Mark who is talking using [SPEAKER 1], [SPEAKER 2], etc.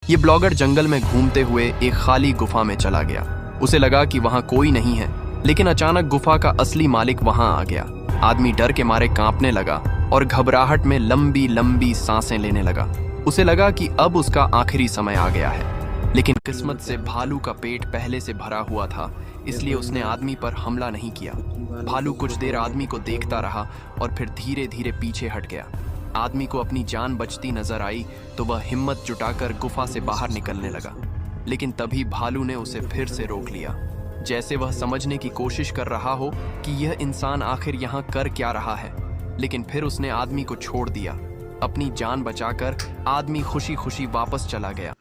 [SPEAKER 1] ये ब्लॉगर जंगल में घूमते हुए एक खाली गुफा में चला गया। उसे लगा कि वहां कोई नहीं है, लेकिन अचानक गुफा का असली मालिक वहां आ गया। आदमी डर के मारे कांपने लगा और घबराहट में लंबी लंबी सांसें लेने लगा। उसे लगा कि अब उसका आखिरी समय आ गया है, लेकिन किस्मत से भालू का पेट पहले से भरा हुआ था, इसलिए उसने आदमी पर हमला नहीं किया। भालू कुछ देर आदमी को देखता रहा और फिर धीरे धीरे पीछे हट गया। आदमी को अपनी जान बचती नजर आई तो वह हिम्मत जुटाकर गुफा से बाहर निकलने लगा, लेकिन तभी भालू ने उसे फिर से रोक लिया, जैसे वह समझने की कोशिश कर रहा हो कि यह इंसान आखिर यहाँ कर क्या रहा है। लेकिन फिर उसने आदमी को छोड़ दिया। अपनी जान बचाकर आदमी खुशी खुशी वापस चला गया।